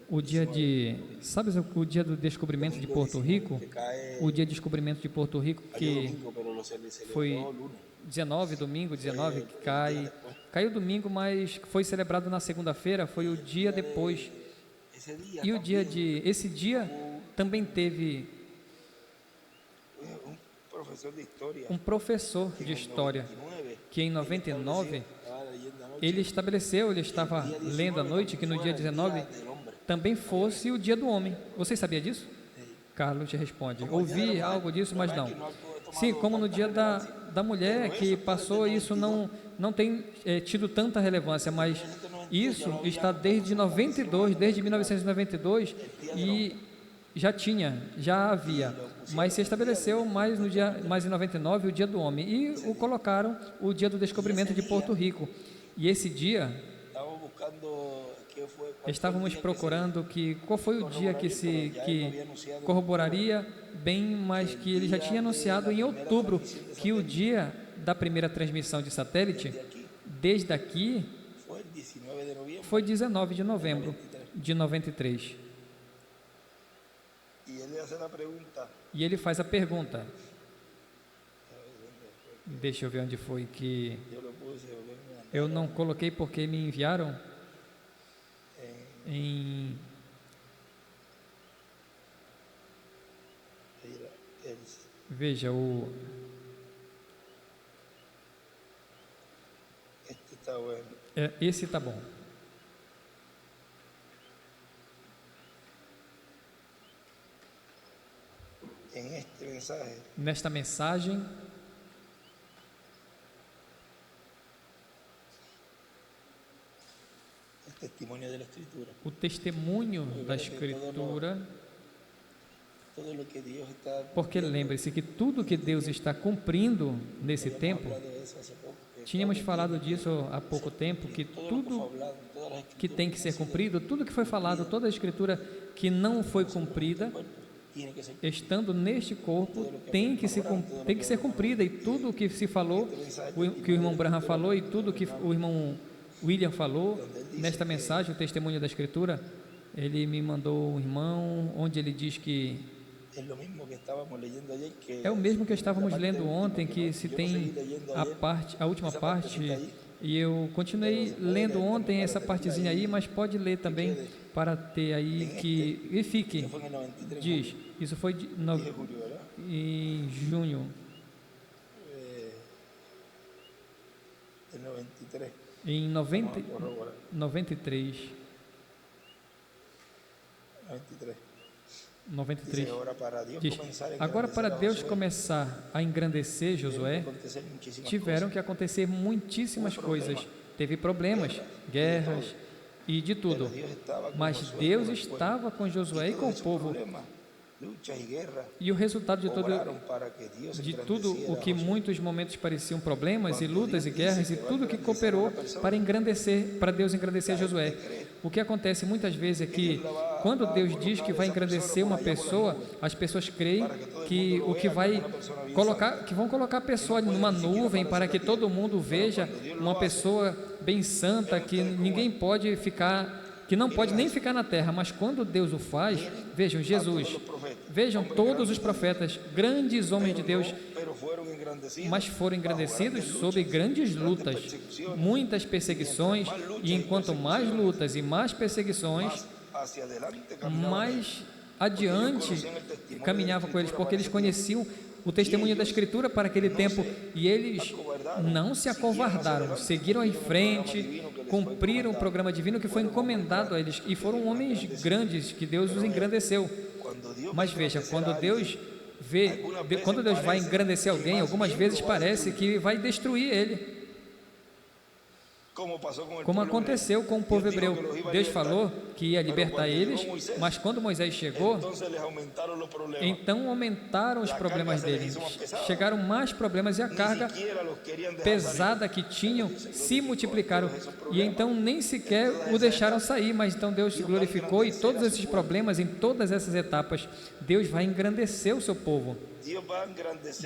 O dia de, sabe o dia do descobrimento de Porto Rico? O dia de descobrimento de Porto Rico, que foi 19, domingo 19, que caiu domingo, mas foi celebrado na segunda-feira, foi o dia depois. E o dia de, esse dia também teve um professor de história, que em 99, ele estava lendo à noite, que no dia 19 também fosse o dia do homem. Você sabia disso? Carlos te responde, ouvi algo disso, mas não. Sim, como no dia da mulher, que passou, isso não tem tido tanta relevância, mas isso está desde 92, desde 1992, e já havia, mas se estabeleceu mais em 99, o dia do homem, e o colocaram o dia do descobrimento de Porto Rico. E esse dia, estávamos procurando qual foi o dia que corroboraria bem, mas que ele já tinha anunciado em outubro, que o dia da primeira transmissão de satélite, desde aqui, foi 19 de novembro de 93. E ele faz a pergunta. Deixa eu ver onde foi que... Eu não coloquei porque me enviaram em... Veja, esse tá bom. Nesta mensagem, o testemunho da Escritura, porque lembre-se que tudo que Deus está cumprindo nesse tempo, tínhamos falado disso há pouco tempo, que tudo que tem que ser cumprido, tudo que foi falado, toda a Escritura que não foi cumprida, estando neste corpo, tem que ser cumprida, e tudo o que se falou, que o irmão Branham falou, e tudo que o irmão William falou, nesta mensagem, o testemunho da Escritura, ele me mandou um irmão, onde ele diz que é o mesmo que estávamos lendo ontem, que se tem a última parte, e eu continuei lendo ontem essa partezinha aí, mas pode ler também, para ter aí que... E fique, diz, isso foi em junho. Em 93. Diz, agora para Deus começar a engrandecer Josué, tiveram que acontecer muitíssimas coisas. Teve problemas, guerras e de tudo. Mas Deus estava com Josué e com o povo. E o resultado de tudo o que muitos momentos pareciam problemas e lutas e guerras e tudo que cooperou para Deus engrandecer Josué. O que acontece muitas vezes é que quando Deus diz que vai engrandecer uma pessoa, as pessoas creem que vão colocar a pessoa numa nuvem para que todo mundo veja uma pessoa bem santa, que ninguém pode ficar, que não pode nem ficar na terra. Mas quando Deus o faz, vejam Jesus, vejam todos os profetas, grandes homens de Deus, mas foram engrandecidos sob grandes lutas, muitas perseguições, e enquanto mais lutas e mais perseguições, mais adiante caminhava com eles, porque eles conheciam o testemunho da Escritura para aquele tempo, e eles não se acovardaram, seguiram em frente, cumpriram o programa divino que foi encomendado a eles, e foram homens grandes, que Deus os engrandeceu. Mas veja, quando Deus vai engrandecer alguém, algumas vezes parece que vai destruir ele, como aconteceu com o povo hebreu. Deus falou que ia libertar eles, mas quando Moisés chegou, então aumentaram os problemas deles, chegaram mais problemas, e a carga pesada que tinham se multiplicaram, e então nem sequer o deixaram sair. Mas então Deus se glorificou, e todos esses problemas, em todas essas etapas, Deus vai engrandecer o seu povo.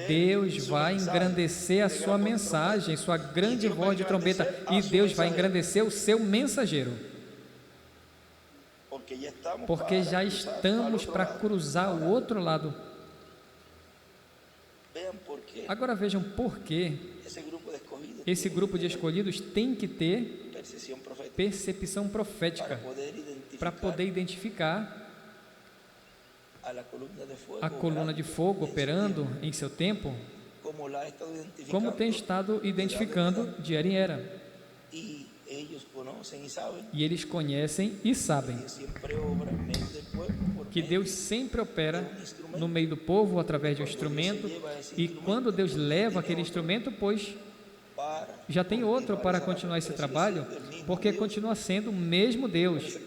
Deus vai engrandecer a sua mensagem, sua grande voz de trombeta, e Deus vai engrandecer o seu mensageiro. porque já estamos para cruzar o outro lado. Agora vejam por que esse grupo de escolhidos tem que ter percepção profética para poder identificar a coluna de fogo operando em seu tempo, como tem estado identificando de era em era. E eles conhecem e sabem que Deus sempre opera no meio do povo através de um instrumento, e quando Deus leva aquele instrumento, pois já tem outro para continuar esse trabalho, porque continua sendo o mesmo Deus,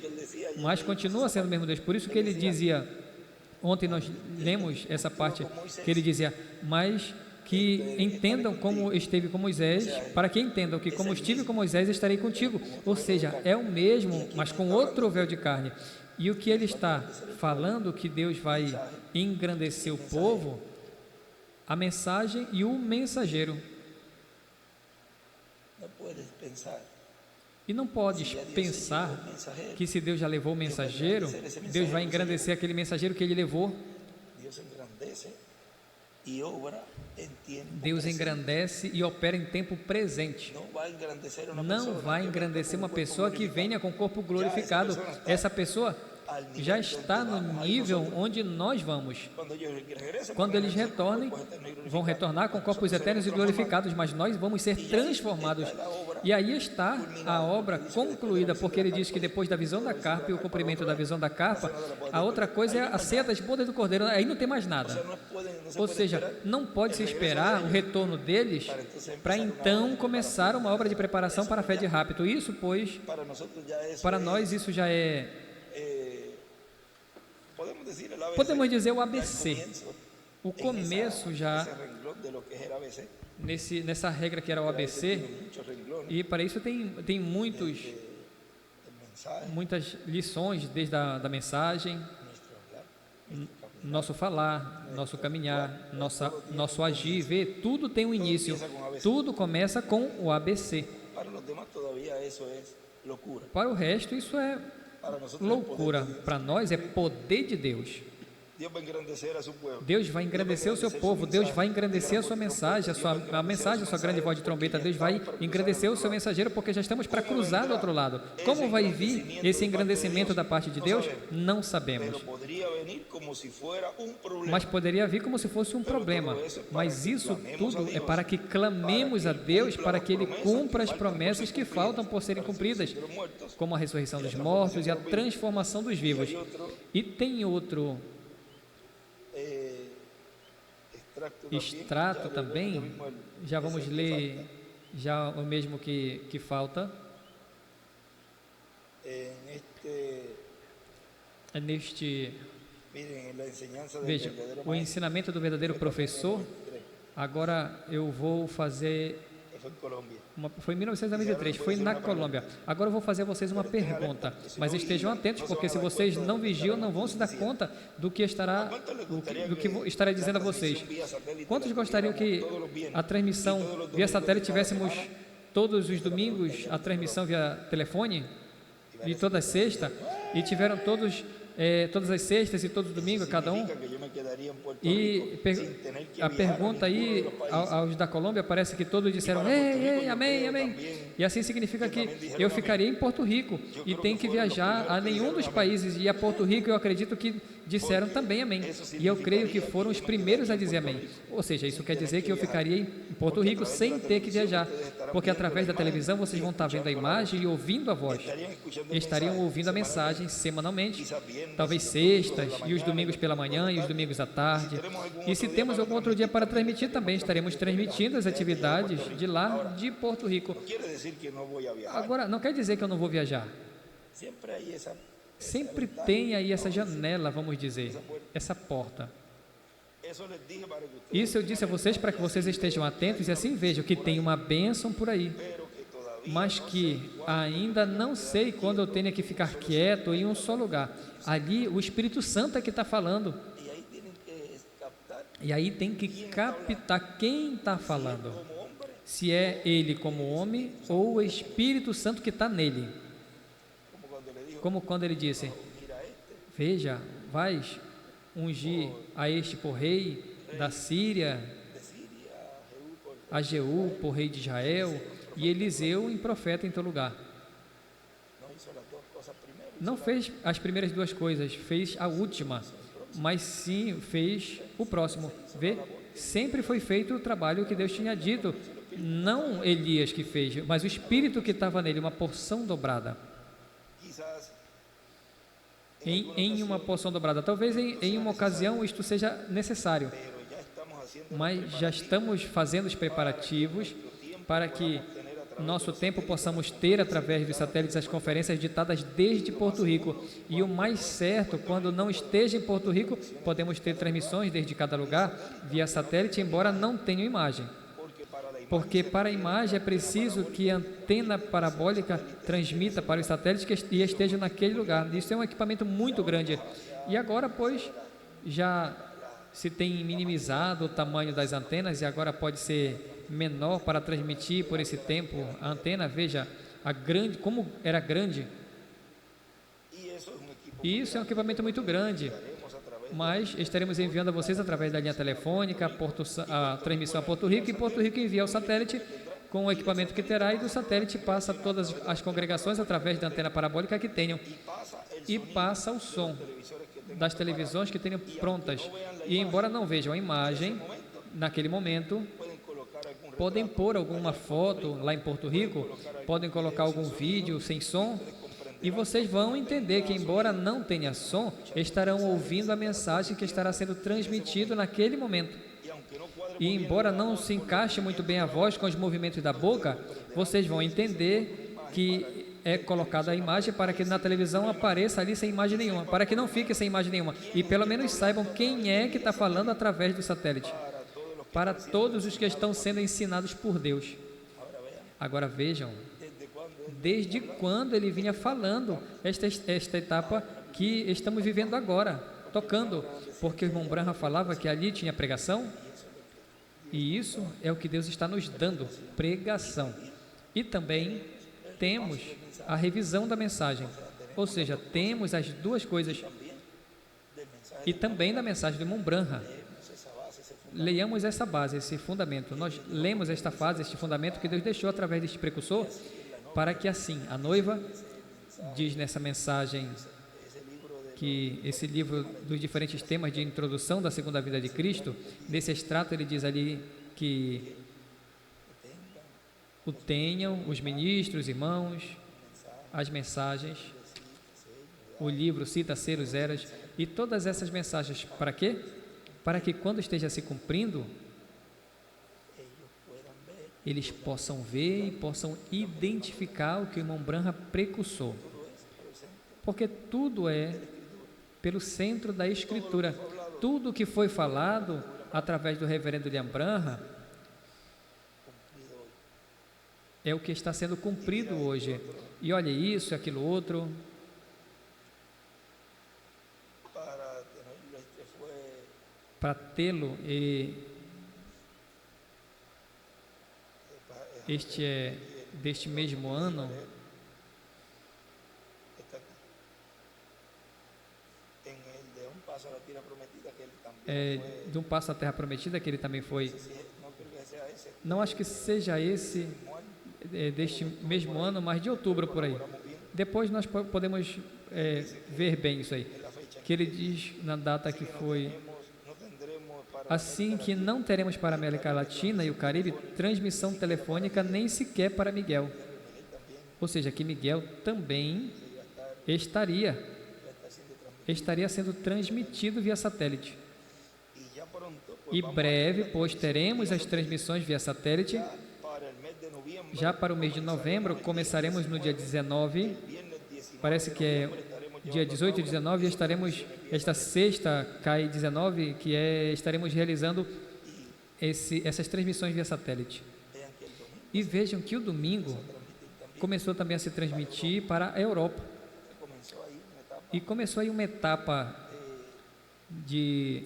mas continua sendo o mesmo Deus. Por isso que ele dizia, ontem nós lemos essa parte, que ele dizia, mas que entendam como esteve com Moisés, para que entendam que como estive com Moisés, estarei contigo. Ou seja, é o mesmo, mas com outro véu de carne. E o que ele está falando, que Deus vai engrandecer o povo, a mensagem e o mensageiro. E não podes pensar que se Deus já levou o mensageiro, Deus vai engrandecer aquele mensageiro que ele levou. Deus engrandece e opera em tempo presente. Não vai engrandecer uma pessoa que venha com o corpo glorificado. Essa pessoa já está no nível onde nós vamos. Quando eles retornem, vão retornar com corpos eternos e glorificados, mas nós vamos ser transformados. E aí está a obra concluída, porque ele diz que depois da visão da carpa e o cumprimento da visão da carpa, a outra coisa é a ceia das bodas do Cordeiro. Aí não tem mais nada. Ou seja, não pode se esperar o retorno deles para então começar uma obra de preparação para a fé de rapto. Isso, pois, para nós isso já é, podemos dizer, o ABC, o começo já nessa regra que era o ABC, e para isso tem muitas lições, desde da mensagem, nosso falar, nosso caminhar, nosso agir, ver, tudo tem um início, tudo começa com o ABC. Para o resto, isso é loucura. Para nós é poder de Deus. Deus vai engrandecer o seu povo, Deus vai engrandecer a sua mensagem, a mensagem, a sua grande voz de trombeta. Deus vai engrandecer o seu mensageiro, porque já estamos para cruzar do outro lado. Como vai vir esse engrandecimento da parte de Deus? Não sabemos. Mas poderia vir como se fosse um problema. Mas isso tudo é para que clamemos a Deus, para que Ele cumpra as promessas que faltam por serem cumpridas, como a ressurreição dos mortos e a transformação dos vivos. E tem outro extrato também, já vamos ler já o mesmo que falta. Veja, o ensinamento do verdadeiro professor. Agora eu vou fazer foi em 1993, foi na Colômbia. Agora eu vou fazer a vocês uma pergunta, mas estejam atentos, porque se vocês não vigiam, não vão se dar conta do que estará dizendo a vocês. Quantos gostariam que a transmissão via satélite tivéssemos todos os domingos a transmissão via telefone e toda sexta, e tiveram todas as sextas e todos os domingos, cada um? E a pergunta aí aos da Colômbia, parece que todos disseram ei, amém, amém. E assim significa que eu ficaria em Porto Rico e tenho que viajar a nenhum dos países, e a Porto Rico eu acredito que disseram também amém. E eu creio que foram os primeiros a dizer amém. Ou seja, isso quer dizer que eu ficaria em Porto Rico sem ter que viajar, porque através da televisão vocês vão estar vendo a imagem e ouvindo a voz. Estariam ouvindo a mensagem semanalmente, talvez sextas, e os domingos pela manhã e os domingos à tarde. E se temos algum outro dia para transmitir, também estaremos transmitindo as atividades de lá de Porto Rico. Agora, não quer dizer que eu não vou viajar. Sempre tem aí essa janela, vamos dizer, essa porta. Isso eu disse a vocês para que vocês estejam atentos e assim vejam que tem uma bênção por aí, mas que ainda não sei quando eu tenho que ficar quieto em um só lugar. Ali o Espírito Santo é que está falando. E aí tem que captar quem está falando. Se é ele como homem ou o Espírito Santo que está nele. Como quando ele disse, veja, vais ungir a este por rei da Síria, a Jeú por rei de Israel, e Eliseu em profeta em teu lugar. Não fez as primeiras duas coisas, fez a última, mas sim fez o próximo. Vê? Sempre foi feito o trabalho que Deus tinha dito, não Elias que fez, mas o Espírito que estava nele, uma porção dobrada. Em uma porção dobrada. Talvez em uma ocasião isto seja necessário, mas já estamos fazendo os preparativos para que nosso tempo possamos ter, através dos satélites, as conferências ditadas desde Porto Rico. E o mais certo, quando não esteja em Porto Rico, podemos ter transmissões desde cada lugar via satélite, embora não tenham imagem. Porque para a imagem é preciso que a antena parabólica transmita para os satélites e estejam naquele lugar. Isso é um equipamento muito grande. E agora, pois, já se tem minimizado o tamanho das antenas e agora pode ser menor para transmitir por esse tempo a antena. Veja como era grande. E isso é um equipamento muito grande. Mas estaremos enviando a vocês através da linha telefônica a transmissão a Porto Rico, e Porto Rico envia o satélite com o equipamento que terá, e do satélite passa a todas as congregações através da antena parabólica que tenham, e passa o som das televisões que tenham prontas. E embora não vejam a imagem naquele momento, podem pôr alguma foto lá em Porto Rico, podem colocar algum vídeo sem som, e vocês vão entender que, embora não tenha som, estarão ouvindo a mensagem que estará sendo transmitida naquele momento. E embora não se encaixe muito bem a voz com os movimentos da boca, vocês vão entender que é colocada a imagem para que na televisão apareça ali sem imagem nenhuma, para que não fique sem imagem nenhuma, e pelo menos saibam quem é que está falando através do satélite, para todos os que estão sendo ensinados por Deus. Agora vejam, desde quando ele vinha falando esta etapa que estamos vivendo agora, tocando, porque o irmão Branham falava que ali tinha pregação, e isso é o que Deus está nos dando, pregação. E também temos a revisão da mensagem, ou seja, temos as duas coisas, e também da mensagem do irmão Branham. Leiamos essa base, esse fundamento. Nós lemos esta fase, este fundamento que Deus deixou através deste precursor, para que assim, a noiva diz nessa mensagem, que esse livro dos diferentes temas de introdução da segunda vida de Cristo, nesse extrato ele diz ali que o tenham os ministros, irmãos, as mensagens, o livro cita selos, eras, e todas essas mensagens, para quê? Para que quando esteja se cumprindo, eles possam ver e possam identificar o que o irmão Branham precursou. Porque tudo é pelo centro da Escritura. Tudo o que foi falado através do reverendo William Branham é o que está sendo cumprido hoje. E olha isso, aquilo outro. Para tê-lo, este é deste mesmo ano, de um passo à Terra Prometida, que ele também foi. Não acho que seja esse deste mesmo ano, mas de outubro por aí. Depois nós podemos ver bem isso aí, que ele diz na data que foi assim, que não teremos para a América Latina e o Caribe transmissão telefônica, nem sequer para Miguel. Ou seja, que Miguel também estaria sendo transmitido via satélite. E breve, pois, teremos as transmissões via satélite. Já para o mês de novembro, começaremos no dia 19, parece que é dia 18 e 19, e estaremos, esta sexta, cai 19, estaremos realizando essas transmissões via satélite. E vejam que o domingo começou também a se transmitir para a Europa. E começou aí uma etapa de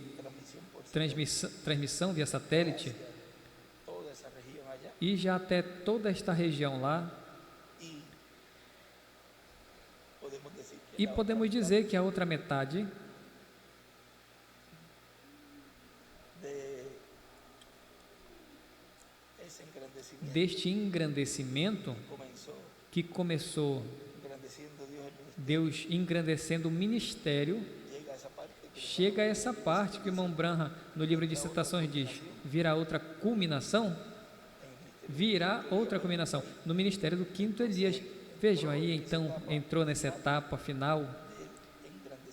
transmissão via satélite, e já até toda esta região lá, E podemos dizer que a outra metade deste engrandecimento que começou Deus engrandecendo o ministério, chega a essa parte que o irmão Branham, no livro de citações, diz: virá outra culminação? Virá outra culminação no ministério do quinto Elias. Vejam aí, então, entrou nessa etapa final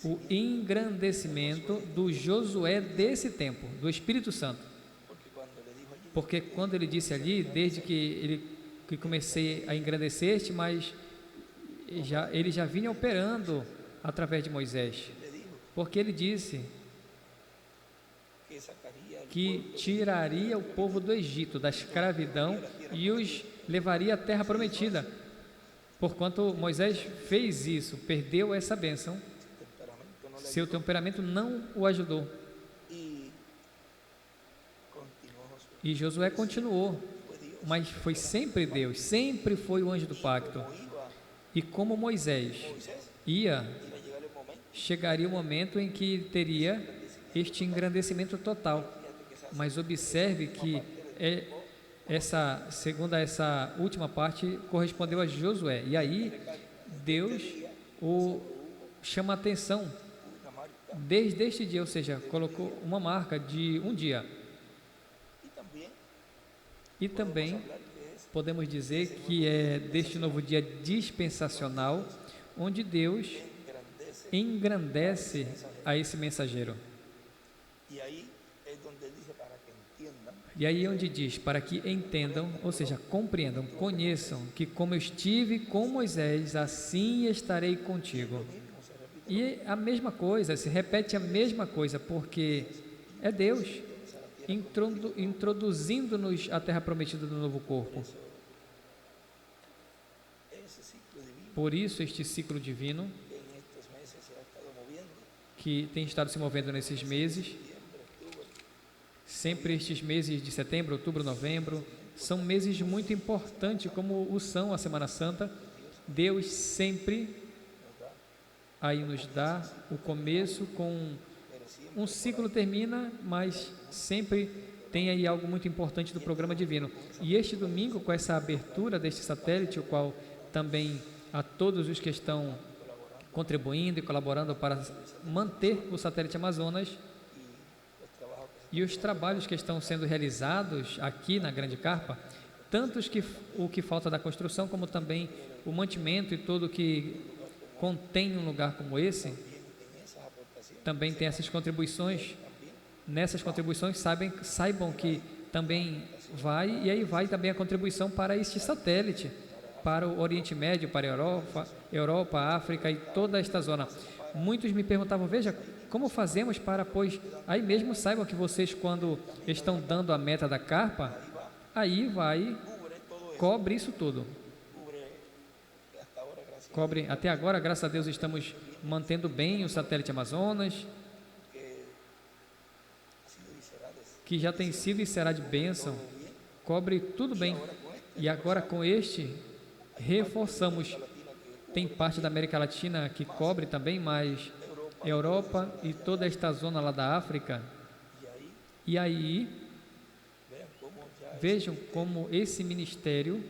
o engrandecimento do Josué desse tempo, do Espírito Santo. Porque quando ele disse ali, desde que comecei a engrandecer-te, mas ele já vinha operando através de Moisés. Porque ele disse que tiraria o povo do Egito, da escravidão, e os levaria à terra prometida. Porquanto Moisés fez isso, perdeu essa bênção, seu temperamento não o ajudou. E Josué continuou, mas foi sempre Deus, sempre foi o anjo do pacto. E como Moisés ia, chegaria o momento em que teria este engrandecimento total. Mas observe que essa última parte correspondeu a Josué. E aí Deus o chama a atenção desde este dia, ou seja, colocou uma marca de um dia. E também podemos dizer que é deste novo dia dispensacional, onde Deus engrandece a esse mensageiro. E aí onde diz, para que entendam, ou seja, compreendam, conheçam, que como eu estive com Moisés, assim estarei contigo. E a mesma coisa, se repete a mesma coisa, porque é Deus introduzindo-nos à terra prometida do novo corpo. Por isso este ciclo divino que tem estado se movendo nesses meses, sempre estes meses de setembro, outubro, novembro, são meses muito importantes, como o são a Semana Santa. Deus sempre aí nos dá o começo, com um ciclo termina, mas sempre tem aí algo muito importante do programa divino. E este domingo, com essa abertura deste satélite, o qual também a todos os que estão contribuindo e colaborando para manter o satélite Amazonas e os trabalhos que estão sendo realizados aqui na Grande Carpa, tanto o que falta da construção, como também o mantimento e tudo que contém um lugar como esse, também tem essas contribuições. Nessas contribuições saibam que também vai, e aí vai também a contribuição para este satélite, para o Oriente Médio, para a Europa, África e toda esta zona. Muitos me perguntavam, veja, como fazemos para, pois, aí mesmo saibam que vocês, quando estão dando a meta da carpa, aí vai, cobre isso tudo. Cobre, até agora, graças a Deus, estamos mantendo bem o satélite Amazonas, que já tem sido e será de bênção, cobre tudo bem. E agora com este, reforçamos, tem parte da América Latina que cobre também, mas Europa e toda esta zona lá da África. E aí, vejam como esse ministério,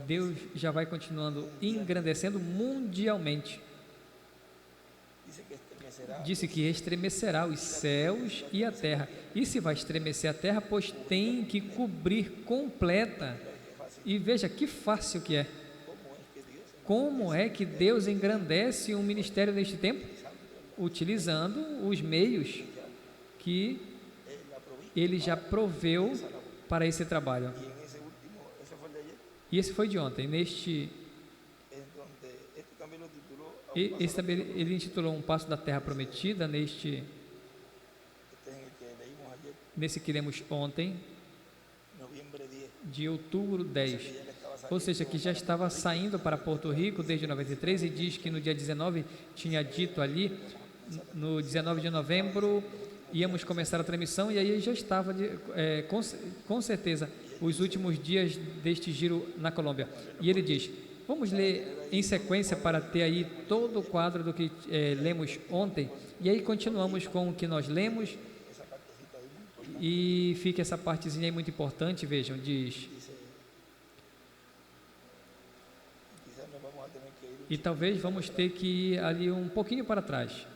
Deus já vai continuando engrandecendo mundialmente. Disse que estremecerá os céus e a terra. E se vai estremecer a terra, pois tem que cobrir completa. E veja que fácil que é. Como é que Deus engrandece um ministério neste tempo? Utilizando os meios que Ele já proveu para esse trabalho. E esse foi de ontem. Ele intitulou Um Passo da Terra Prometida, nesse que lemos ontem, de outubro 10. Ou seja, que já estava saindo para Porto Rico desde 93, e diz que no dia 19 tinha dito ali, no 19 de novembro, íamos começar a transmissão, e aí já estava, com certeza, os últimos dias deste giro na Colômbia. E ele diz, vamos ler em sequência para ter aí todo o quadro do que lemos ontem, e aí continuamos com o que nós lemos, e fica essa partezinha aí muito importante, vejam, diz... E talvez vamos ter que ir ali um pouquinho para trás.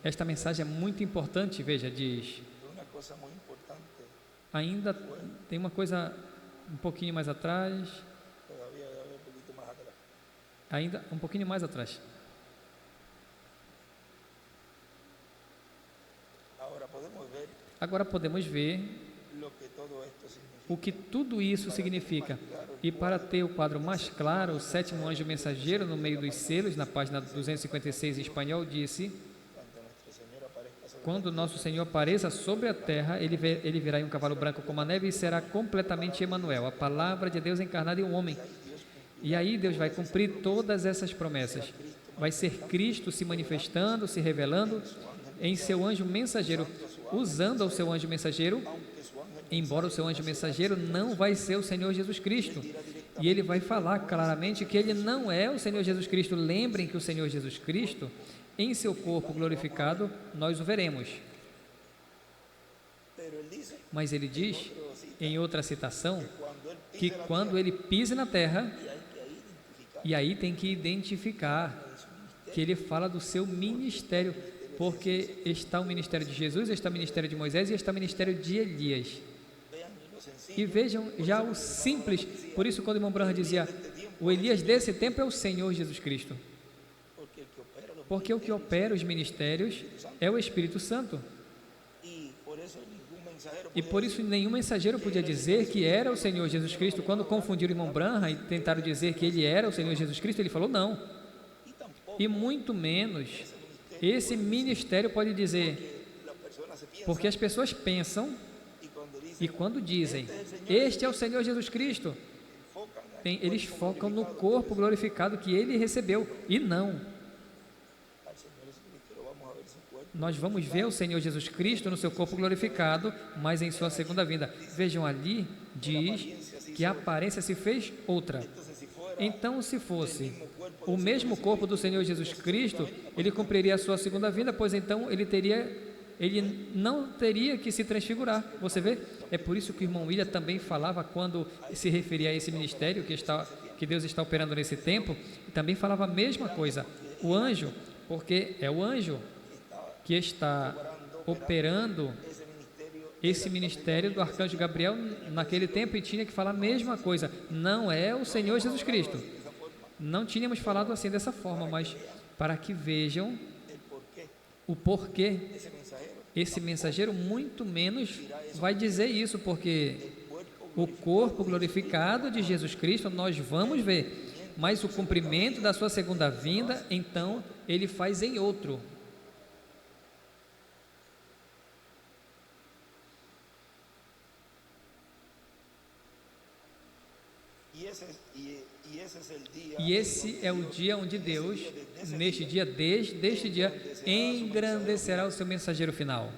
Esta mensagem é muito importante, veja, diz... Ainda tem uma coisa um pouquinho mais atrás. Ainda um pouquinho mais atrás. Agora podemos ver o que tudo isso significa. E para ter o quadro mais claro, o sétimo anjo mensageiro, no meio dos selos, na página 256 em espanhol, disse: quando nosso Senhor apareça sobre a terra, ele virá em um cavalo branco como a neve e será completamente Emanuel, a palavra de Deus encarnada em um homem. E aí Deus vai cumprir todas essas promessas. Vai ser Cristo se manifestando, se revelando em seu anjo mensageiro, usando o seu anjo mensageiro, embora o seu anjo mensageiro não vai ser o Senhor Jesus Cristo. E ele vai falar claramente que ele não é o Senhor Jesus Cristo. Lembrem que o Senhor Jesus Cristo, em seu corpo glorificado, nós o veremos. Mas ele diz, em outra citação, que quando ele pise na terra, e aí tem que identificar que ele fala do seu ministério, porque está o ministério de Jesus, está o ministério de Moisés e está o ministério de Elias. E vejam já o simples, por isso quando o irmão Branham dizia, o Elias desse tempo é o Senhor Jesus Cristo. Porque o que opera os ministérios é o Espírito Santo. E por isso nenhum mensageiro podia dizer que era o Senhor Jesus Cristo. Quando confundiram o irmão Branham e tentaram dizer que ele era o Senhor Jesus Cristo, ele falou não. E muito menos esse ministério pode dizer, porque as pessoas pensam, e quando dizem, este é o Senhor Jesus Cristo, eles focam no corpo glorificado que ele recebeu, e não. Nós vamos ver o Senhor Jesus Cristo no seu corpo glorificado, mas em sua segunda vinda. Vejam ali, diz que a aparência se fez outra. Então, se fosse o mesmo corpo do Senhor Jesus Cristo, ele cumpriria a sua segunda vinda, pois então ele não teria que se transfigurar. Você vê? É por isso que o irmão William também falava, quando se referia a esse ministério que Deus está operando nesse tempo, e também falava a mesma coisa. O anjo, porque é o anjo que está operando esse ministério do arcanjo Gabriel naquele tempo, e tinha que falar a mesma coisa, não é o Senhor Jesus Cristo. Não tínhamos falado assim dessa forma, mas para que vejam o porquê esse mensageiro muito menos vai dizer isso, porque o corpo glorificado de Jesus Cristo nós vamos ver, mas o cumprimento da sua segunda vinda, então ele faz em outro. E esse é o dia onde Deus, neste dia, desde este dia, engrandecerá o seu mensageiro final.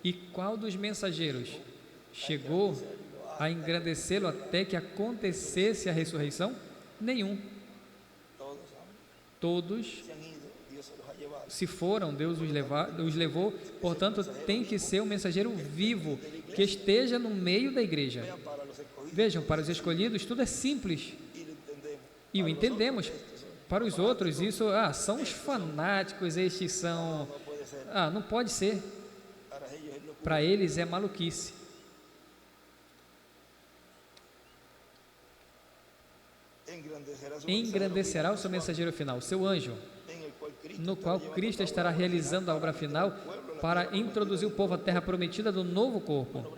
E qual dos mensageiros chegou a engrandecê-lo até que acontecesse a ressurreição? Nenhum. Todos se foram, Deus os levou, portanto tem que ser um mensageiro vivo, que esteja no meio da igreja. Vejam, para os escolhidos tudo é simples, e o entendemos. Para os outros isso, são os fanáticos, estes são, não pode ser. Para eles é maluquice. Engrandecerá o seu mensageiro final, o seu anjo, no qual Cristo estará realizando a obra final para introduzir o povo à terra prometida do novo corpo.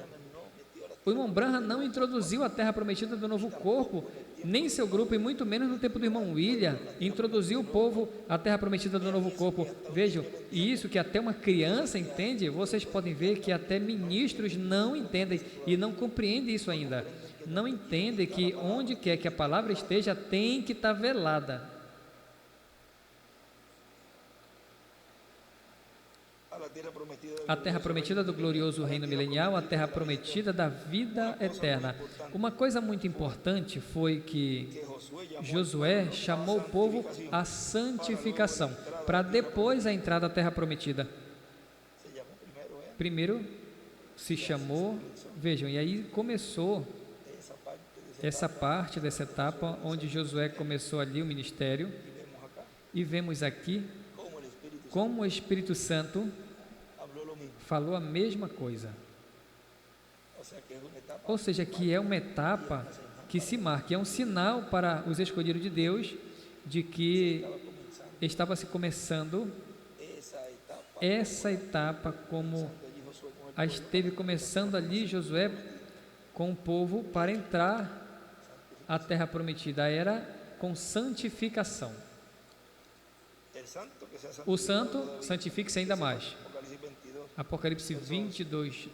O irmão Branham não introduziu a terra prometida do novo corpo, nem seu grupo, e muito menos no tempo do irmão William, introduziu o povo à terra prometida do novo corpo. Vejam, e isso que até uma criança entende, vocês podem ver que até ministros não entendem e não compreendem isso ainda. Não entendem que onde quer que a palavra esteja, tem que estar velada. A terra prometida do glorioso reino milenial, a terra prometida da vida eterna. Uma coisa muito importante foi que Josué chamou o povo à santificação, para depois a entrada à terra prometida. Primeiro se chamou, vejam, e aí começou essa parte dessa etapa onde Josué começou ali o ministério, e vemos aqui como o Espírito Santo falou a mesma coisa. Ou seja, que é uma etapa que se marca, é um sinal para os escolhidos de Deus de que estava se começando essa etapa, como a esteve começando ali Josué com o povo para entrar à terra prometida. Era com santificação. O santo santifique-se ainda mais. Apocalipse 22.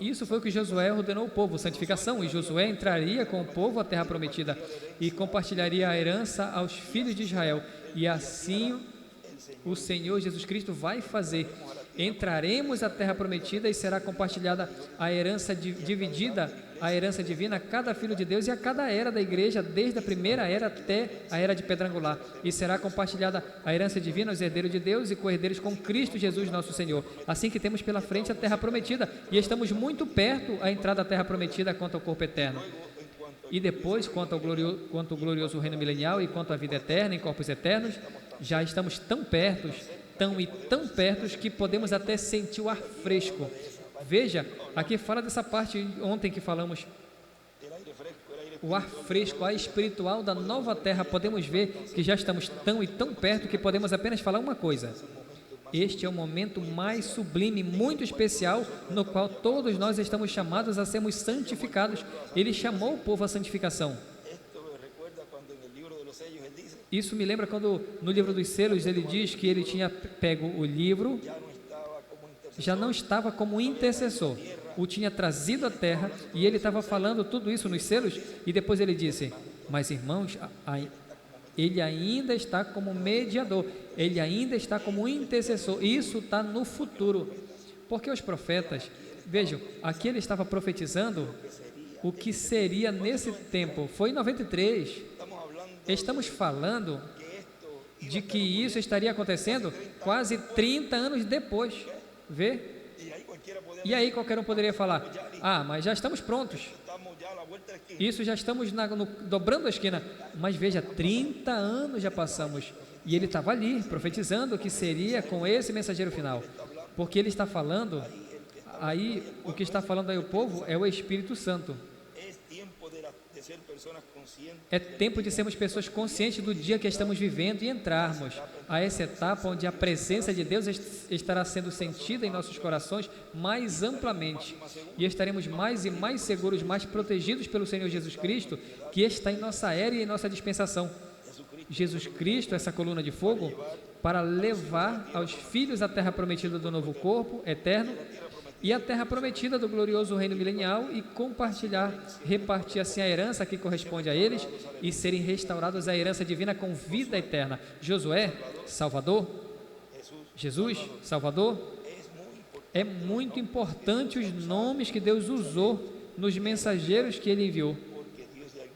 Isso foi o que Josué ordenou ao povo, santificação, e Josué entraria com o povo à terra prometida e compartilharia a herança aos filhos de Israel, e assim o Senhor Jesus Cristo vai fazer. Entraremos à terra prometida e será compartilhada a herança dividida, a herança divina a cada filho de Deus e a cada era da igreja, desde a primeira era até a era de pedra angular. E será compartilhada a herança divina aos herdeiros de Deus e co-herdeiros com Cristo Jesus nosso Senhor. Assim que temos pela frente a terra prometida, e estamos muito perto a entrada à terra prometida quanto ao corpo eterno. E depois, quanto ao glorioso reino milenial e quanto à vida eterna em corpos eternos, já estamos tão perto que podemos até sentir o ar fresco. Veja, aqui fala dessa parte ontem que falamos, o ar fresco, o ar espiritual da nova terra. Podemos ver que já estamos tão perto que podemos apenas falar uma coisa: este é o momento mais sublime, muito especial, no qual todos nós estamos chamados a sermos santificados. Ele chamou o povo à santificação. Isso me lembra quando no livro dos selos ele diz que ele tinha pego o livro, já não estava como intercessor, o tinha trazido à terra, e ele estava falando tudo isso nos selos, e depois ele disse: mas irmãos, ele ainda está como mediador, ele ainda está como intercessor. Isso está no futuro, porque os profetas, vejam, aqui ele estava profetizando o que seria nesse tempo. Foi em 93. Estamos falando de que isso estaria acontecendo quase 30 anos depois. Vê? E aí qualquer um poderia falar: ah, mas já estamos prontos. Isso, já estamos dobrando a esquina. Mas veja, 30 anos já passamos. E ele estava ali, profetizando o que seria com esse mensageiro final. Porque ele está falando, aí, o que está falando aí o povo é o Espírito Santo. É tempo de sermos pessoas conscientes do dia que estamos vivendo e entrarmos a essa etapa onde a presença de Deus estará sendo sentida em nossos corações mais amplamente, e estaremos mais e mais seguros, mais protegidos pelo Senhor Jesus Cristo, que está em nossa era e em nossa dispensação. Jesus Cristo, essa coluna de fogo, para levar aos filhos a terra prometida do novo corpo eterno e a terra prometida do glorioso reino milenial, e compartilhar, repartir assim a herança que corresponde a eles, e serem restaurados à herança divina com vida eterna. Josué, Salvador. Jesus, Salvador. É muito importante os nomes que Deus usou nos mensageiros que Ele enviou,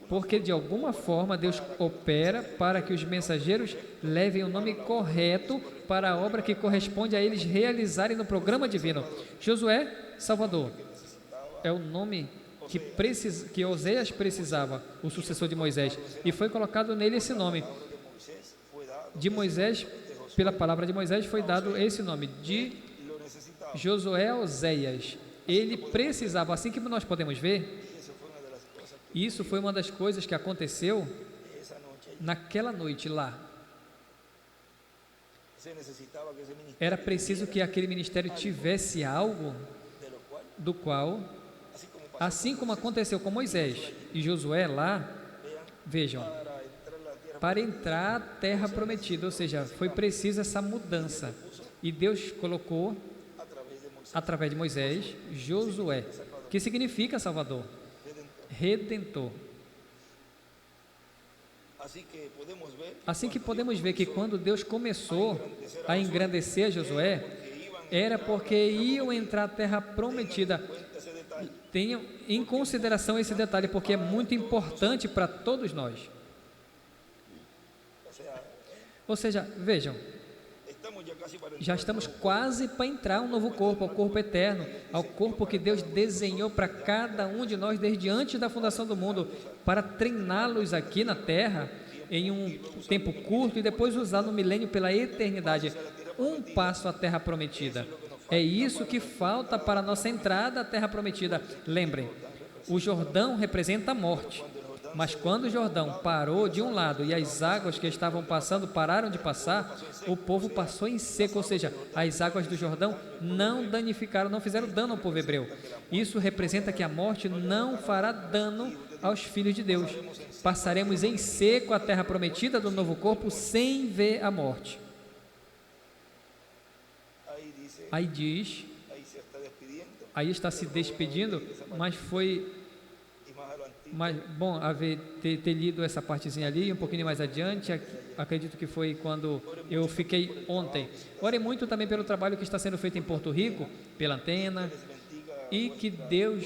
porque de alguma forma Deus opera para que os mensageiros levem o nome correto para a obra que corresponde a eles realizarem no programa divino. Josué, Salvador, é o nome que Oséias precisava, o sucessor de Moisés, e foi colocado nele esse nome. De Moisés, pela palavra de Moisés, foi dado esse nome, de Josué a Oséias. Ele precisava, assim que nós podemos ver. Isso foi uma das coisas que aconteceu naquela noite lá. Era preciso que aquele ministério tivesse algo do qual, assim como aconteceu com Moisés e Josué lá, vejam, para entrar à terra prometida, ou seja, foi preciso essa mudança, e Deus colocou através de Moisés, Josué, que significa Salvador, Redentor. Assim que podemos ver que quando Deus começou a engrandecer Josué, era porque iam entrar à terra prometida. Tenham em consideração esse detalhe, porque é muito importante para todos nós. Ou seja, vejam, já estamos quase para entrar um novo corpo, ao corpo eterno, ao corpo que Deus desenhou para cada um de nós desde antes da fundação do mundo, para treiná-los aqui na terra em um tempo curto e depois usar no milênio pela eternidade. Um passo à terra prometida. É isso que falta para a nossa entrada à terra prometida. Lembrem, o Jordão representa a morte. Mas quando o Jordão parou de um lado e as águas que estavam passando pararam de passar, o povo passou em seco, ou seja, as águas do Jordão não danificaram, não fizeram dano ao povo hebreu. Isso representa que a morte não fará dano aos filhos de Deus. Passaremos em seco a terra prometida do novo corpo sem ver a morte. Aí diz, aí está se despedindo, mas foi bom ter lido essa partezinha ali, um pouquinho mais adiante, acredito que foi quando eu fiquei ontem. Orem muito também pelo trabalho que está sendo feito em Porto Rico, pela antena, e que Deus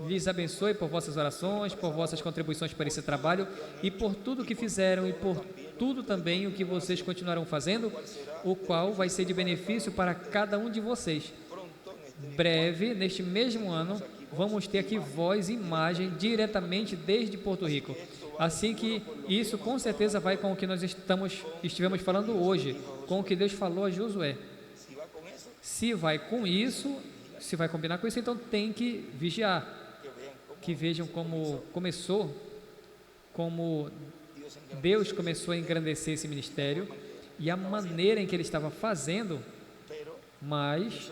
lhes abençoe por vossas orações, por vossas contribuições para esse trabalho e por tudo que fizeram e por tudo também o que vocês continuarão fazendo, o qual vai ser de benefício para cada um de vocês. Breve, neste mesmo ano, vamos ter aqui voz e imagem diretamente desde Porto Rico. Assim que isso com certeza vai com o que nós estivemos falando hoje, com o que Deus falou a Josué. Se vai com isso, se vai combinar com isso, então tem que vigiar. Que vejam como Deus começou a engrandecer esse ministério e a maneira em que ele estava fazendo, mas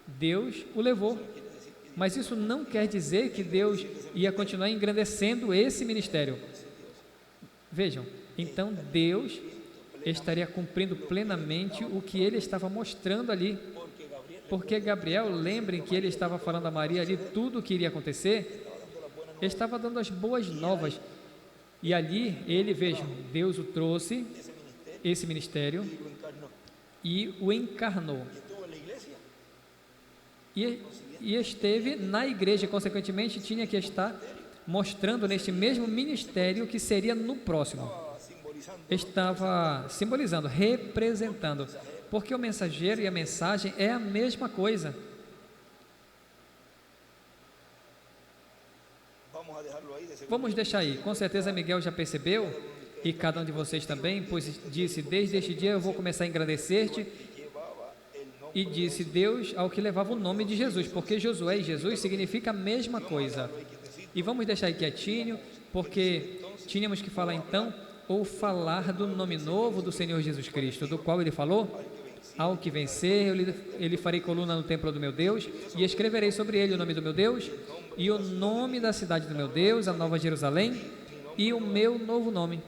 Deus o levou. Mas isso não quer dizer que Deus ia continuar engrandecendo esse ministério. Vejam, então Deus estaria cumprindo plenamente o que ele estava mostrando ali. Porque Gabriel, lembrem que ele estava falando a Maria ali tudo o que iria acontecer, estava dando as boas novas. E ali ele, vejam, Deus o trouxe, esse ministério, e o encarnou. E esteve na igreja, consequentemente tinha que estar mostrando neste mesmo ministério que seria no próximo. Estava simbolizando, representando, porque o mensageiro e a mensagem é a mesma coisa. Vamos deixar aí, com certeza Miguel já percebeu, e cada um de vocês também, pois disse, desde este dia eu vou começar a engrandecer-te, e disse Deus ao que levava o nome de Jesus, porque Josué e Jesus significa a mesma coisa. E vamos deixar aí quietinho, porque tínhamos que falar então, ou falar do nome novo do Senhor Jesus Cristo, do qual ele falou, ao que vencer, ele farei coluna no templo do meu Deus, e escreverei sobre ele o nome do meu Deus, e o nome da cidade do meu Deus, a Nova Jerusalém, e o meu novo nome.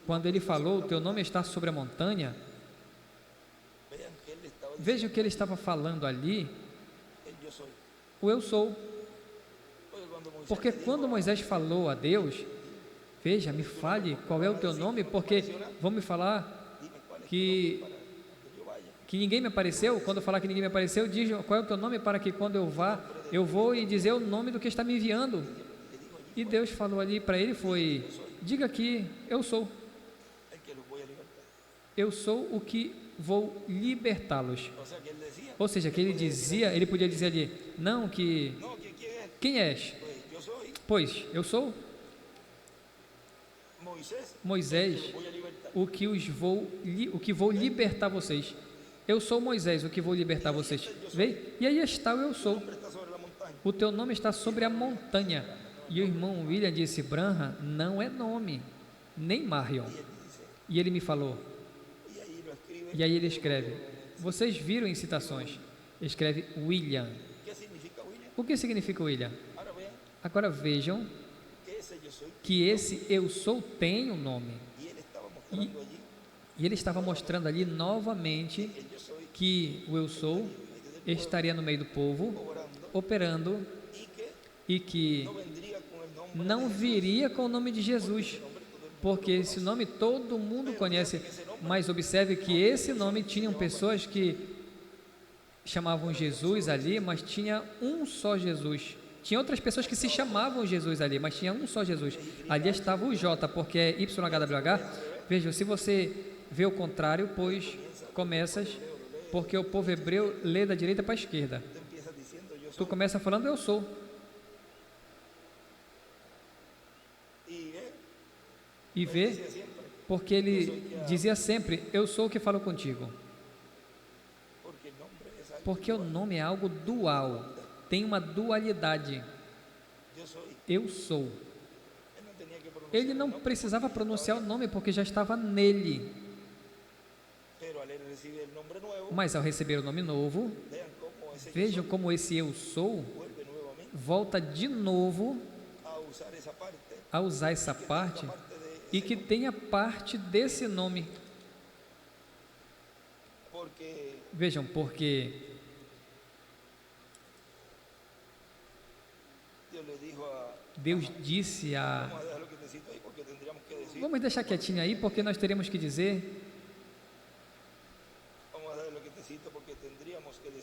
Quando ele falou, o teu nome está sobre a montanha, veja o que ele estava falando ali, o eu sou. Porque quando Moisés falou a Deus, veja, me fale qual é o teu nome, porque vão me falar que ninguém me apareceu. Quando eu falar que ninguém me apareceu, diz qual é o teu nome, para que quando eu vá, eu vou e dizer o nome do que está me enviando. E Deus falou ali para ele, diga que eu sou. Eu sou o que vou libertá-los. Ou seja, que ele dizia, ele podia dizer ali, não que, quem és? Pois, eu sou Moisés, o que vou libertar vocês. Eu sou Moisés, o que vou libertar vocês. Vê? E aí está o eu sou. O teu nome está sobre a montanha. E o irmão William disse, Branham não é nome, nem Marion. E ele me falou, e aí ele escreve, vocês viram em citações, escreve William. O que significa William? Agora vejam que esse eu sou tem um nome. E ele estava mostrando ali novamente que o eu sou estaria no meio do povo, operando, e que não viria com o nome de Jesus, porque esse nome todo mundo conhece, mas observe que esse nome tinham pessoas que chamavam Jesus ali, mas tinha um só Jesus. Tinha outras pessoas que se chamavam Jesus ali, mas tinha um só Jesus. Ali estava o J, porque é YHWH. Veja, se você vê o contrário, pois começas, porque o povo hebreu lê da direita para a esquerda. Tu começa falando eu sou. E vê, porque ele dizia sempre, eu sou o que falo contigo. Porque o nome é algo dual, tem uma dualidade. Eu sou. Ele não precisava pronunciar o nome porque já estava nele. Mas ao receber o nome novo, vejam como esse eu sou volta de novo a usar essa parte e que tenha parte desse nome. Vejam, porque Deus disse a... Vamos deixar quietinho aí, porque nós teremos que dizer...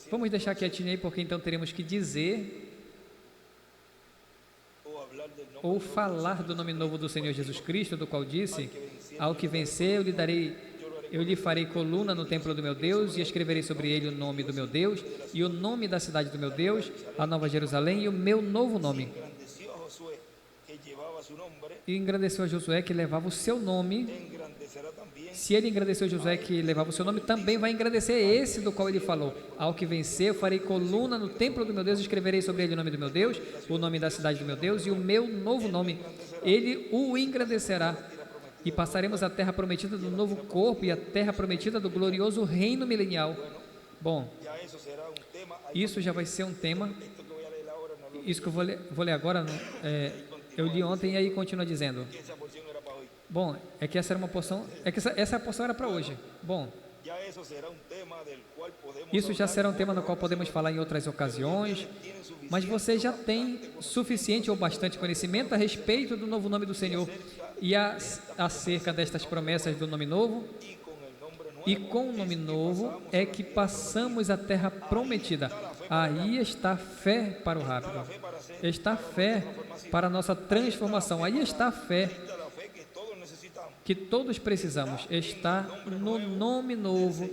Vamos deixar quietinho aí, porque então teremos que dizer... ou falar do nome novo do Senhor Jesus Cristo, do qual disse, ao que vencer eu lhe farei coluna no templo do meu Deus, e escreverei sobre ele o nome do meu Deus, e o nome da cidade do meu Deus, a Nova Jerusalém, e o meu novo nome. E engrandeceu a Josué que levava o seu nome. Se ele engrandeceu a Josué que levava o seu nome, também vai engrandecer esse do qual ele falou. Ao que vencer, eu farei coluna no templo do meu Deus, escreverei sobre ele o nome do meu Deus, o nome da cidade do meu Deus e o meu novo nome. Ele o engrandecerá. E passaremos a terra prometida do novo corpo e a terra prometida do glorioso reino milenial. Bom, isso já vai ser um tema. Isso que eu vou ler agora, eu li ontem e aí continua dizendo. Bom, é que essa era uma porção, essa porção era para hoje. Bom, isso já será um tema no qual podemos falar em outras ocasiões, mas você já tem suficiente ou bastante conhecimento a respeito do novo nome do Senhor e acerca destas promessas do nome novo. E com o nome novo é que passamos a terra prometida. Aí está a fé para o rápido. Está a fé para a nossa transformação. Aí está a fé que todos precisamos. Está no nome novo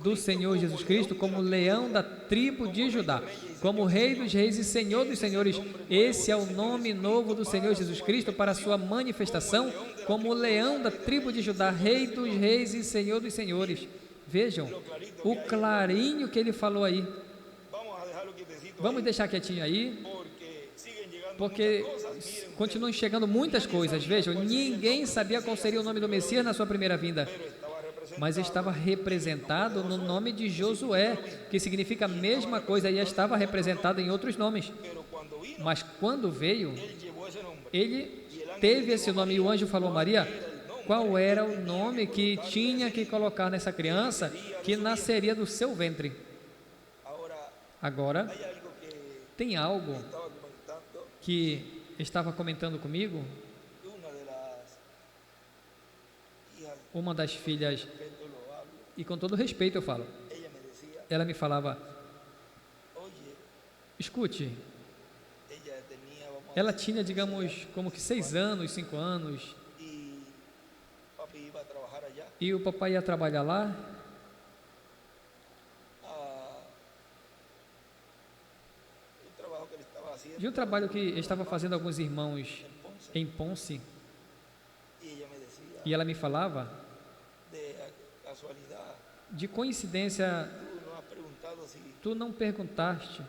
do Senhor Jesus Cristo, como leão da tribo de Judá, como Rei dos Reis e Senhor dos Senhores. Esse é o nome novo do Senhor Jesus Cristo para a sua manifestação, como leão da tribo de Judá, Rei dos Reis e Senhor dos Senhores. Vejam o clarinho que ele falou aí. Vamos deixar quietinho aí, porque continuam chegando muitas coisas. Vejam, ninguém sabia qual seria o nome do Messias na sua primeira vinda, mas estava representado no nome de Josué, que significa a mesma coisa, e estava representado em outros nomes. Mas quando veio, ele teve esse nome, e o anjo falou a Maria qual era o nome que tinha que colocar nessa criança que nasceria do seu ventre. Agora, tem algo que estava comentando comigo, uma das filhas, e com todo respeito eu falo, ela me falava, escute, ela tinha, digamos, como que 6 anos, 5 anos, e o papai ia trabalhar lá, de um trabalho que estava fazendo alguns irmãos em Ponce, e ela me falava, de coincidência, tu não perguntaste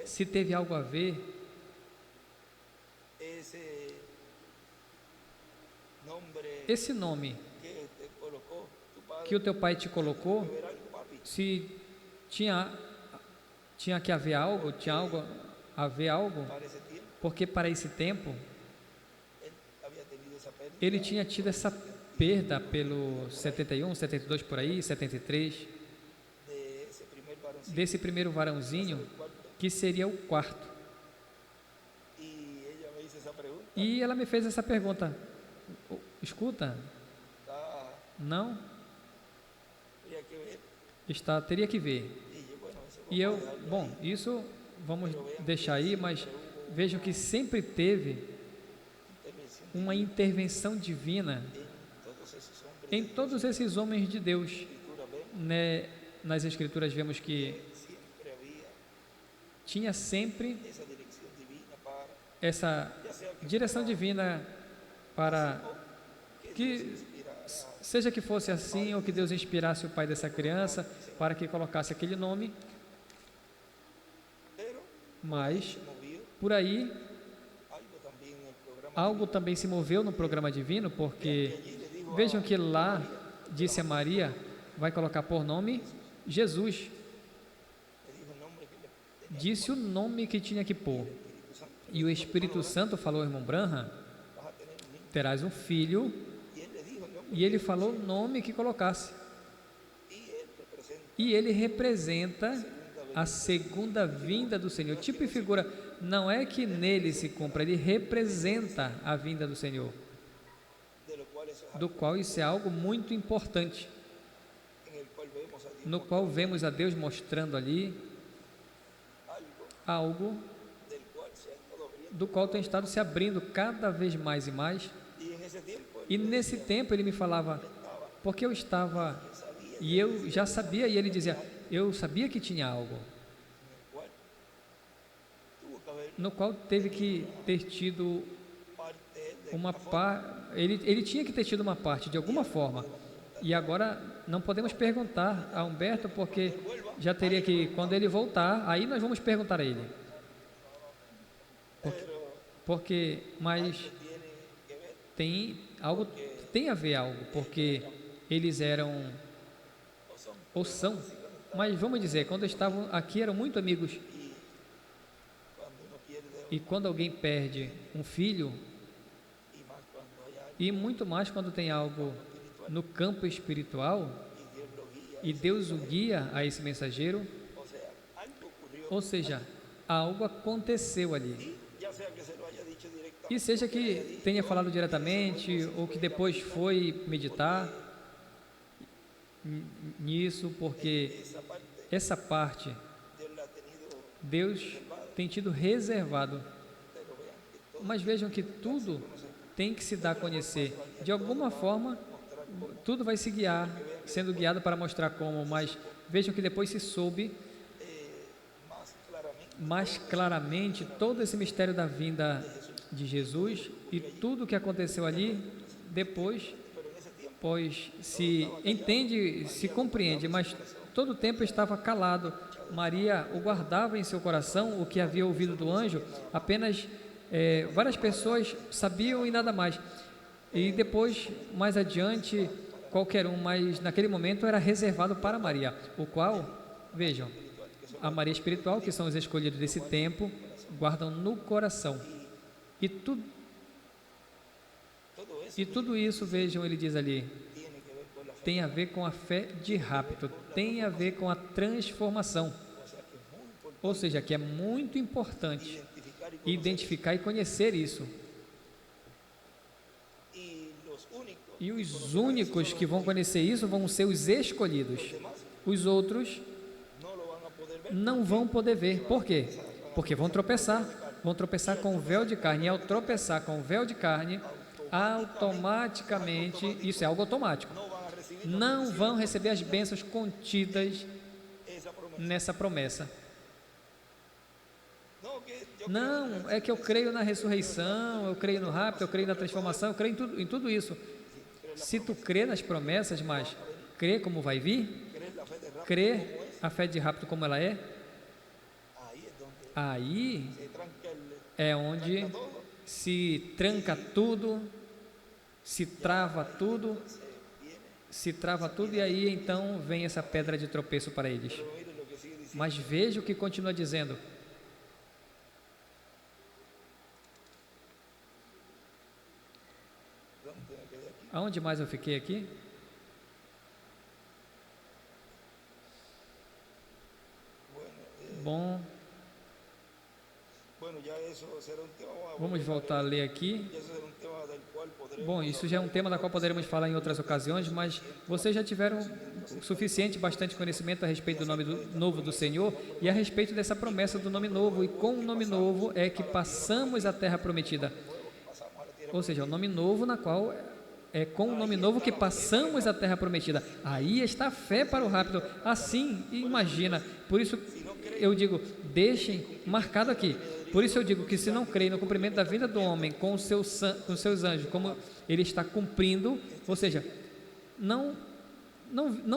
se teve algo a ver esse nome que o teu pai te colocou, se tinha que haver algo, porque para esse tempo ele tinha tido essa perda pelo 71, 72 por aí, 73, desse primeiro varãozinho, que seria o quarto. E ela me fez essa pergunta: escuta, não? Teria que ver. E eu, bom, isso vamos deixar aí, mas vejo que sempre teve uma intervenção divina em todos esses homens de Deus, né? Nas Escrituras vemos que tinha sempre essa direção divina para que, seja que fosse assim, ou que Deus inspirasse o pai dessa criança para que colocasse aquele nome, mas por aí algo também se moveu no programa divino, porque vejam que lá disse a Maria, vai colocar por nome Jesus, disse o nome que tinha que pôr, e o Espírito Santo falou ao irmão Branham: terás um filho, e ele falou o nome que colocasse, e ele representa a segunda vinda do Senhor, tipo e figura, não é que nele se cumpra, ele representa a vinda do Senhor, do qual isso é algo muito importante, no qual vemos a Deus mostrando ali algo do qual tem estado se abrindo cada vez mais e mais. E nesse tempo ele me falava, porque eu estava, e eu já sabia, e ele dizia, eu sabia que tinha algo, no qual teve que ter tido uma parte, ele tinha que ter tido uma parte de alguma forma. E agora não podemos perguntar a Humberto, porque já teria que, quando ele voltar, aí nós vamos perguntar a ele. Mas tem a ver algo, porque eles eram, ou são, mas vamos dizer, quando estavam aqui eram muito amigos. E quando alguém perde um filho, e muito mais quando tem algo no campo espiritual, e Deus o guia a esse mensageiro, ou seja, algo aconteceu ali. E seja que tenha falado diretamente, ou que depois foi meditar nisso, porque essa parte Deus tem tido reservado. Mas vejam que tudo tem que se dar a conhecer. De alguma forma, tudo vai se guiar, sendo guiado para mostrar como, mas vejam que depois se soube mais claramente todo esse mistério da vinda de Jesus e tudo o que aconteceu ali depois, pois se entende, se compreende, mas todo o tempo estava calado. Maria o guardava em seu coração, o que havia ouvido do anjo, apenas várias pessoas sabiam e nada mais. E depois, mais adiante, qualquer um, mas naquele momento era reservado para Maria, o qual, vejam, a Maria espiritual, que são os escolhidos desse tempo, guardam no coração. E tudo isso, vejam, ele diz ali, tem a ver com a fé de rapto, tem a ver com a transformação. Ou seja, que é muito importante identificar e conhecer isso. E os únicos que vão conhecer isso vão ser os escolhidos. Os outros não vão poder ver. Por quê? Porque vão tropeçar com o véu de carne. E ao tropeçar com o véu de carne, automaticamente, isso é algo automático, não vão receber as bênçãos contidas nessa promessa. Não, é que eu creio na ressurreição, eu creio no rapto, eu creio na transformação, eu creio em tudo isso. Se tu crê nas promessas, mas crê como vai vir, crê a fé de rapto como ela é, aí é onde se tranca tudo, se trava tudo, e aí então vem essa pedra de tropeço para eles. Mas veja o que continua dizendo. Aonde mais eu fiquei aqui? Bom, Vamos voltar a ler aqui. Bom, isso já é um tema da qual poderemos falar em outras ocasiões, mas vocês já tiveram suficiente, bastante conhecimento a respeito do nome novo do Senhor e a respeito dessa promessa do nome novo. E com o nome novo é que passamos a terra prometida. Ou seja, o nome novo na qual é com o nome novo que passamos a terra prometida. Aí está a fé para o rápido. Assim, imagina. Por isso eu digo, deixem marcado aqui. Por isso eu digo que se não creem no cumprimento da vida do homem com os seus anjos, como ele está cumprindo, ou seja, não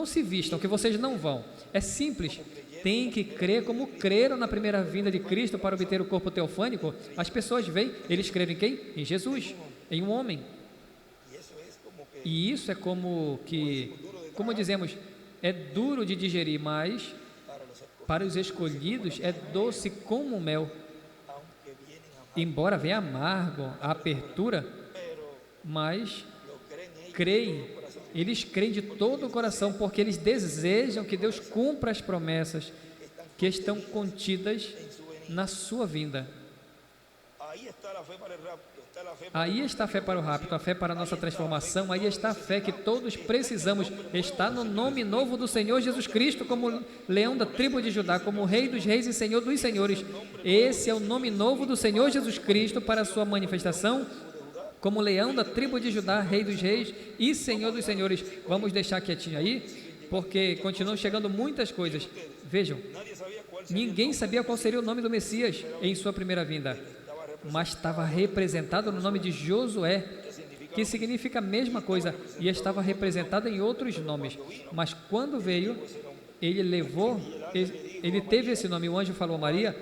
se vistam, que vocês não vão. É simples. Tem que crer como creram na primeira vinda de Cristo para obter o corpo teofânico. As pessoas veem, eles creram em quem? Em Jesus, em um homem. E isso é como dizemos, é duro de digerir, mas para os escolhidos é doce como mel. Embora venha amargo a apertura, mas creem, eles creem de todo o coração, porque eles desejam que Deus cumpra as promessas que estão contidas na sua vinda. Aí está a fé para o rapto, a fé para a nossa transformação, aí está a fé que todos precisamos, está no nome novo do Senhor Jesus Cristo, como leão da tribo de Judá, como Rei dos reis e Senhor dos senhores. Esse é o nome novo do Senhor Jesus Cristo para a sua manifestação, como leão da tribo de Judá, Rei dos reis e Senhor dos senhores. Vamos deixar quietinho aí, porque continuam chegando muitas coisas. Vejam, ninguém sabia qual seria o nome do Messias em sua primeira vinda, mas estava representado no nome de Josué, que significa a mesma coisa, e estava representado em outros nomes. Mas quando veio, ele teve esse nome. O anjo falou a Maria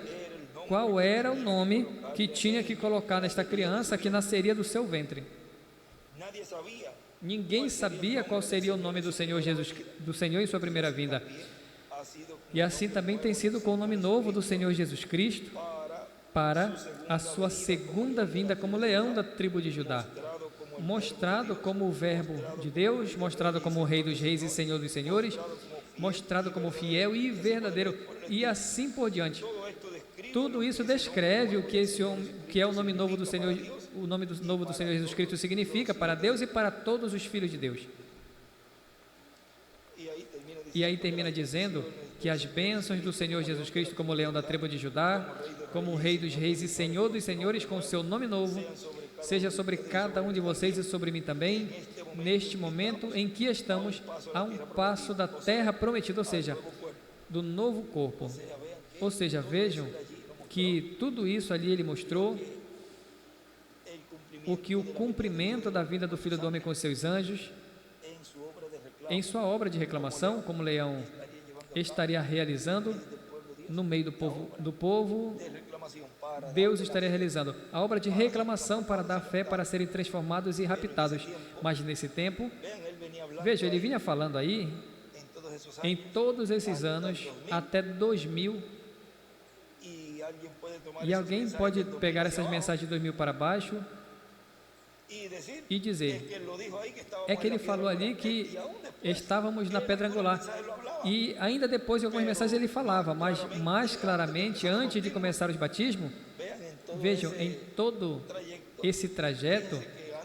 qual era o nome que tinha que colocar nesta criança que nasceria do seu ventre. Ninguém sabia qual seria o nome do Senhor Jesus, do Senhor em sua primeira vinda. E assim também tem sido com o nome novo do Senhor Jesus Cristo para a sua segunda vinda como leão da tribo de Judá, mostrado como o verbo de Deus, mostrado como o Rei dos reis e Senhor dos senhores, mostrado como fiel e verdadeiro, e assim por diante. Tudo isso descreve o que é o nome novo do Senhor, o nome novo do Senhor Jesus Cristo significa para Deus e para todos os filhos de Deus. E aí termina dizendo que as bênçãos do Senhor Jesus Cristo como leão da tribo de Judá, como o Rei dos reis e Senhor dos senhores, com o seu nome novo, seja sobre cada um de vocês e sobre mim também, neste momento em que estamos a um passo da terra prometida, ou seja, do novo corpo. Ou seja, vejam que tudo isso ali ele mostrou, o cumprimento da vinda do Filho do Homem com seus anjos, em sua obra de reclamação, como leão, estaria realizando no meio do povo, Deus estaria realizando a obra de reclamação para dar fé para serem transformados e raptados. Mas nesse tempo, veja, ele vinha falando aí, em todos esses anos, até 2000, e alguém pode pegar essas mensagens de 2000 para baixo e dizer, é que ele falou ali que estávamos na pedra angular, e ainda depois de algumas mensagens ele falava, mas mais claramente, antes de começar os batismos, vejam, em todo esse trajeto,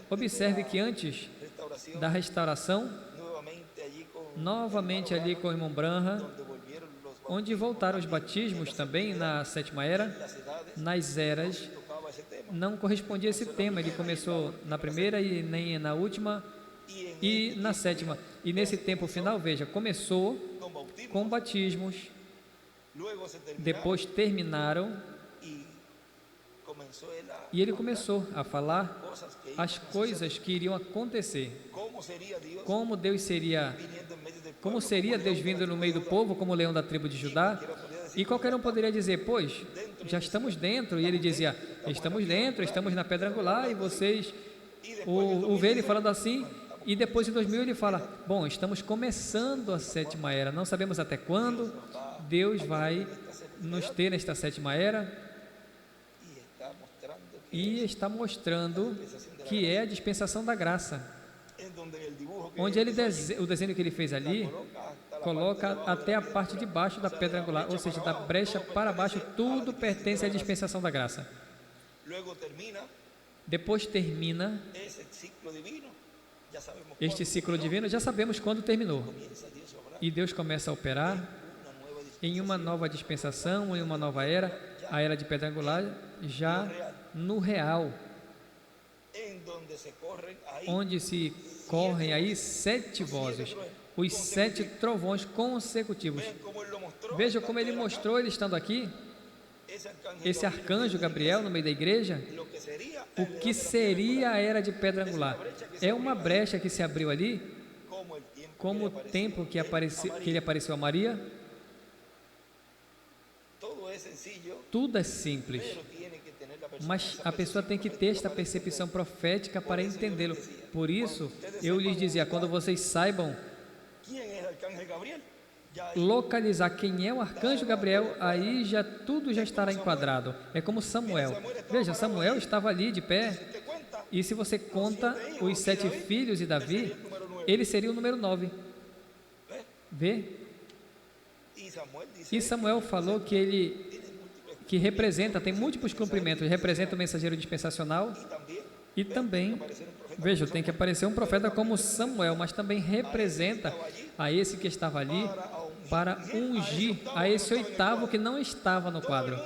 observe que antes da restauração, novamente ali com o irmão Branham, onde voltaram os batismos também na sétima era, nas eras, não correspondia a esse tema, ele começou na primeira e nem na última e na sétima, e nesse tempo final, veja, começou com batismos, depois terminaram, e ele começou a falar as coisas que iriam acontecer, como seria Deus vindo no meio do povo, como leão da tribo de Judá, e qualquer um poderia dizer, pois, já estamos dentro, e ele dizia, estamos dentro, estamos na pedra angular, e vocês, vê ele falando assim, e depois de 2000 ele fala, bom, estamos começando a sétima era, não sabemos até quando Deus vai nos ter nesta sétima era, e está mostrando que é a dispensação da graça, onde o desenho que ele fez ali, coloca até a parte de baixo da pedra angular, ou seja, da brecha para baixo, tudo pertence à dispensação da graça. Depois termina este ciclo divino, já sabemos quando terminou. E Deus começa a operar em uma nova dispensação, em uma nova era, a era de pedra angular, já no real, onde se correm aí 7 vozes, os 7 trovões consecutivos. Veja como ele mostrou, ele estando aqui, esse arcanjo Gabriel no meio da igreja, o que seria a era de pedra angular. É uma brecha que se abriu ali, como o tempo que ele apareceu a Maria. Tudo é simples, mas a pessoa tem que ter esta percepção profética para entendê-lo. Por isso, eu lhes dizia, quando vocês saibam localizar quem é o arcanjo Gabriel, aí já tudo já estará enquadrado. É como Samuel. Veja, Samuel estava ali de pé, e se você conta os 7 filhos de Davi, ele seria o número 9. Vê? E Samuel falou que ele representa, tem múltiplos cumprimentos, representa o mensageiro dispensacional e também, veja, tem que aparecer um profeta como Samuel, mas também representa a esse que estava ali para ungir a esse 8º que não estava no quadro.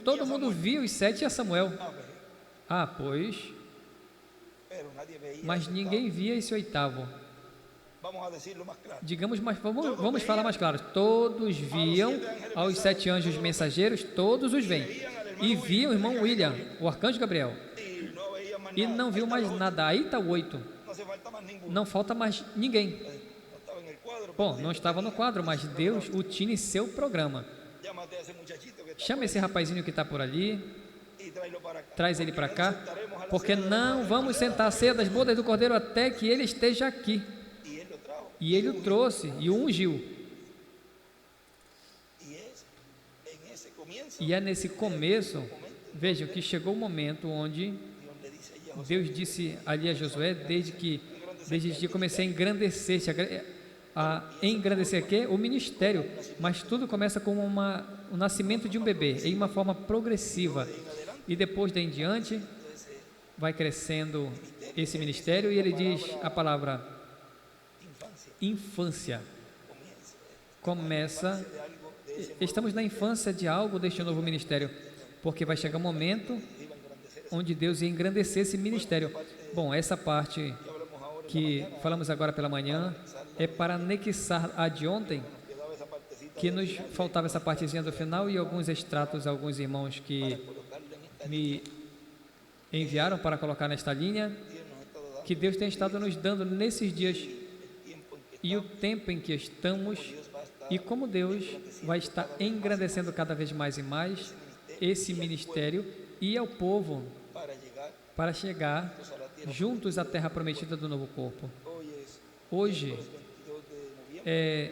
Todo mundo viu os 7 e a Samuel. Ah, pois, mas ninguém via esse 8º. Digamos, mas vamos falar mais claro. Todos viam aos 7 anjos mensageiros, todos os veem. E viam o irmão William, o arcanjo Gabriel. E não viu mais nada. Aí está o 8. Não falta mais ninguém. Bom, não estava no quadro, mas Deus o tinha em seu programa. Chama esse rapazinho que está por ali, traz ele para cá, porque não vamos sentar a ceia das bodas do Cordeiro até que ele esteja aqui. E ele o trouxe e o ungiu. E é nesse começo, vejam, que chegou o momento onde Deus disse ali a Josué, desde que comecei a engrandecer-se, a engrandecer aqui o ministério, mas tudo começa com o nascimento de um bebê, em uma forma progressiva, e depois daí em diante vai crescendo esse ministério, e ele diz a palavra infância. Começa, estamos na infância de algo deste novo ministério, porque vai chegar um momento onde Deus ia engrandecer esse ministério. Bom, essa parte que falamos agora pela manhã é para anexar a de ontem, que nos faltava essa partezinha do final e alguns extratos, alguns irmãos que me enviaram para colocar nesta linha, que Deus tem estado nos dando nesses dias e o tempo em que estamos, e como Deus vai estar engrandecendo cada vez mais e mais esse ministério e ao povo para chegar juntos à terra prometida do novo corpo. Hoje é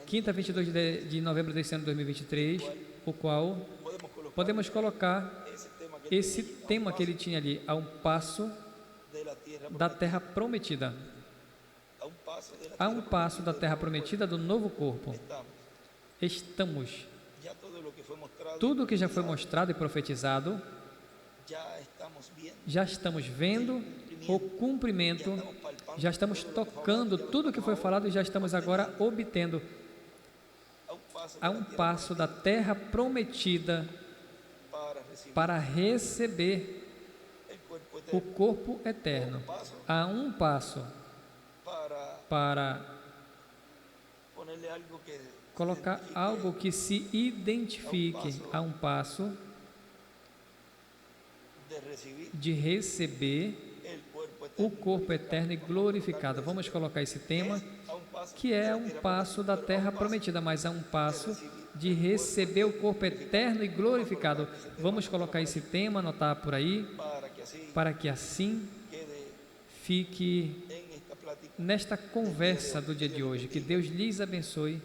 quinta, 22 de novembro desse ano de 2023, o qual podemos colocar esse tema que ele tinha ali, a um passo da terra prometida. A um passo da terra prometida do novo corpo. Estamos. Tudo que já foi mostrado e profetizado, já estamos vendo o cumprimento, já estamos tocando tudo que foi falado e já estamos agora obtendo. A um passo da terra prometida para receber o corpo eterno. A um passo para colocar algo que se identifique, a um passo de receber o corpo eterno e glorificado. Vamos colocar esse tema, que é um passo da terra prometida, mas é um passo de receber o corpo eterno e glorificado. Vamos colocar esse tema, anotar por aí, para que assim fique nesta conversa do dia de hoje. Que Deus lhes abençoe.